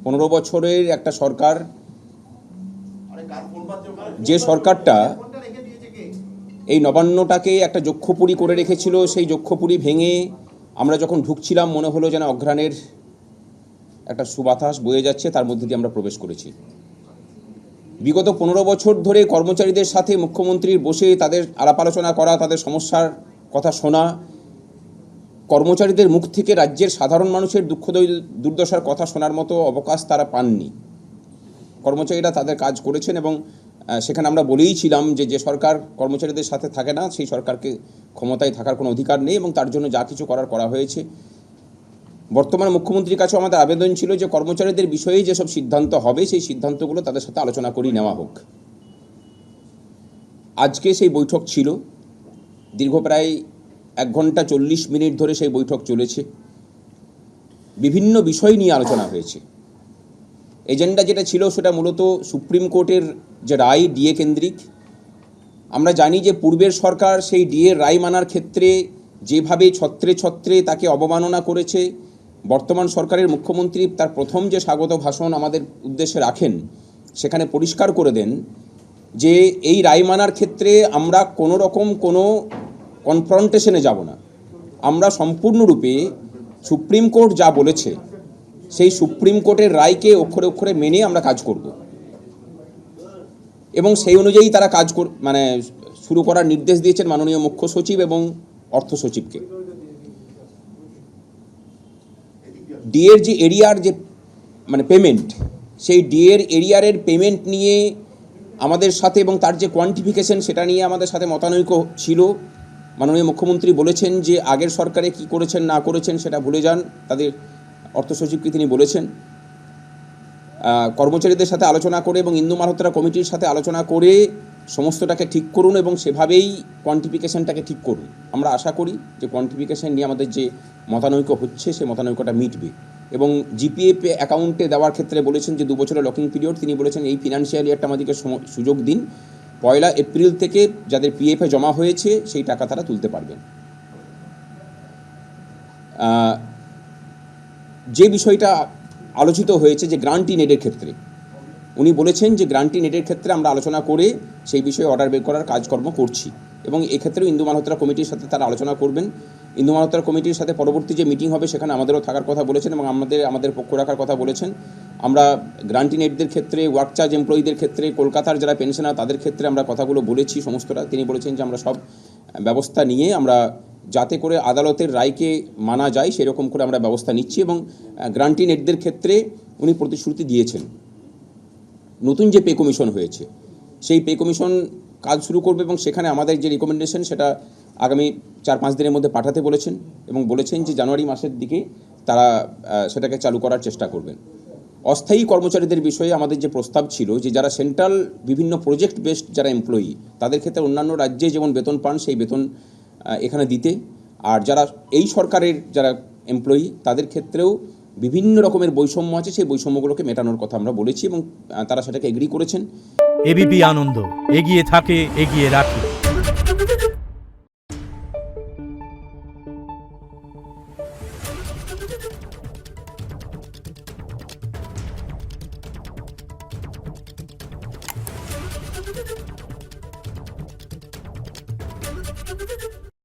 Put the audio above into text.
15 বছরের একটা সরকার, যে সরকারটা এই নবান্নটাকে একটা যক্ষপুরী করে রেখেছিল, সেই যক্ষপুরী ভেঙে আমরা যখন ঢুকছিলাম মনে হলো যেন অঘ্রাণের একটা সুবাতাস বয়ে যাচ্ছে, তার মধ্যে দিয়ে আমরা প্রবেশ করেছি। বিগত 15 বছর ধরে কর্মচারীদের সাথে মুখ্যমন্ত্রীর বসে তাদের আলাপ আলোচনা করা, তাদের সমস্যার কথা শোনা, কর্মচারীদের মুখ থেকে রাজ্যের সাধারণ মানুষের দুঃখ দুর্দশার কথা শোনার মতো অবকাশ তারা পাননি। কর্মচারীরা তাদের কাজ করেছেন এবং সেখানে আমরা বলেইছিলাম যে সরকার কর্মচারীদের সাথে থাকে না, সেই সরকারকে ক্ষমতায় থাকার কোনো অধিকার নেই এবং তার জন্য যা কিছু করা হয়েছে। বর্তমান মুখ্যমন্ত্রীর কাছেও আমাদের আবেদন ছিল যে কর্মচারীদের বিষয়ে যেসব সিদ্ধান্ত হবে সেই সিদ্ধান্তগুলো তাদের সাথে আলোচনা করেই নেওয়া হোক। আজকে সেই বৈঠক ছিল, দীর্ঘ প্রায় 1 ঘন্টা 40 মিনিট ধরে সেই বৈঠক চলেছে। বিভিন্ন বিষয় নিয়ে আলোচনা হয়েছে। এজেন্ডা যেটা ছিল সেটা মূলত সুপ্রিম কোর্টের যে রায় ডিএ কেন্দ্রিক। আমরা জানি যে পূর্বের সরকার সেই ডিএ রায় মানার ক্ষেত্রে যেভাবে ছত্রে ছত্রে তাকে অবমাননা করেছে, বর্তমান সরকারের মুখ্যমন্ত্রী তার প্রথম যে স্বাগত ভাষণ আমাদের উদ্দেশ্যে রাখেন সেখানে পরিষ্কার করে দেন যে এই রায় মানার ক্ষেত্রে আমরা কোনো রকম কোনো কনফ্রন্টেশনে যাব না। আমরা সম্পূর্ণরূপে সুপ্রিম কোর্ট যা বলেছে সেই সুপ্রিম কোর্টের রায়কে অক্ষরে অক্ষরে মেনে আমরা কাজ করব এবং সেই অনুযায়ী তারা কাজ শুরু করার নির্দেশ দিয়েছেন মাননীয় মুখ্য সচিব এবং অর্থ সচিবকে। ডিএর যে এরিয়ার যে পেমেন্ট, সেই ডিএর এরিয়ারের পেমেন্ট নিয়ে আমাদের সাথে এবং তার যে কোয়ান্টিফিকেশন সেটা নিয়ে আমাদের সাথে মতানৈক্য ছিল। মাননীয় মুখ্যমন্ত্রী বলেছেন যে আগের সরকারে কি করেছেন না করেছেন সেটা ভুলে যান, তাদের অর্থ সচিবকে তিনি বলেছেন। কর্মচারীদের সাথে আলোচনা করে এবং ইন্দু মালহোত্রা কমিটির সাথে আলোচনা করে সমস্তটাকে ঠিক করুন এবং সেভাবেই কোয়ান্টিফিকেশনটাকে ঠিক করুন। আমরা আশা করি যে কোয়ান্টিফিকেশন নিয়ে আমাদের যে মতানৈক্য হচ্ছে সেই মতানৈক্যটা মিটবে। এবং জিপিএফ অ্যাকাউন্টে দেওয়ার ক্ষেত্রে বলেছেন যে 2 বছরের লকিং পিরিয়ড, তিনি বলেছেন এই ফিনান্সিয়াল ইয়ারটা আমাদেরকে সুযোগ দিন, 1 এপ্রিল থেকে যাদের পিএফে জমা হয়েছে সেই টাকা তারা তুলতে পারবেন। যে বিষয়টা আলোচিত হয়েছে যে গ্রান্টি নেডের ক্ষেত্রে, উনি বলেছেন যে গ্রান্টি নেডের ক্ষেত্রে আমরা আলোচনা করে সেই বিষয়ে অর্ডার বের করার কাজকর্ম করছি এবং এক্ষেত্রেও ইন্দু মালহোত্রা কমিটির সাথে তারা আলোচনা করবেন। ইন্দু মালহোত্রা কমিটির সাথে পরবর্তী যে মিটিং হবে সেখানে আমাদেরও থাকার কথা বলেছেন এবং আমাদের পক্ষ রাখার কথা বলেছেন। আমরা গ্রান্টি নেটদের ক্ষেত্রে, ওয়ার্ক চার্জ এমপ্লয়ীদের ক্ষেত্রে, কলকাতার যারা পেনশনার তাদের ক্ষেত্রে আমরা কথাগুলো বলেছি সমস্তটা। তিনি বলেছেন যে আমরা সব ব্যবস্থা নিয়ে আমরা যাতে করে আদালতের রায়কে মানা যায় সেরকম করে আমরা ব্যবস্থা নিচ্ছি এবং গ্রান্টি নেটদের ক্ষেত্রে উনি প্রতিশ্রুতি দিয়েছেন নতুন যে পে কমিশন হয়েছে সেই পে কমিশন কাজ শুরু করবে এবং সেখানে আমাদের যে রিকমেন্ডেশন সেটা আগামী 4-5 দিনের মধ্যে পাঠাতে বলেছেন এবং বলেছেন যে জানুয়ারি মাসের দিকে তারা সেটাকে চালু করার চেষ্টা করবেন। অস্থায়ী কর্মচারীদের বিষয়ে আমাদের যে প্রস্তাব ছিল যে যারা সেন্ট্রাল বিভিন্ন প্রজেক্ট বেসড যারা এমপ্লয়ি তাদের ক্ষেত্রে অন্যান্য রাজ্যে যেমন বেতন পান সেই বেতন এখানে দিতে, আর যারা এই সরকারের যারা এমপ্লয়ি তাদের ক্ষেত্রেও বিভিন্ন রকমের বৈষম্য আছে সেই বৈষম্যগুলোকে মেটানোর কথা আমরা বলেছি এবং তারা সেটাকে এগ্রি করেছেন। এবিপি আনন্দ, এগিয়ে থাকে, এগিয়ে রাখে।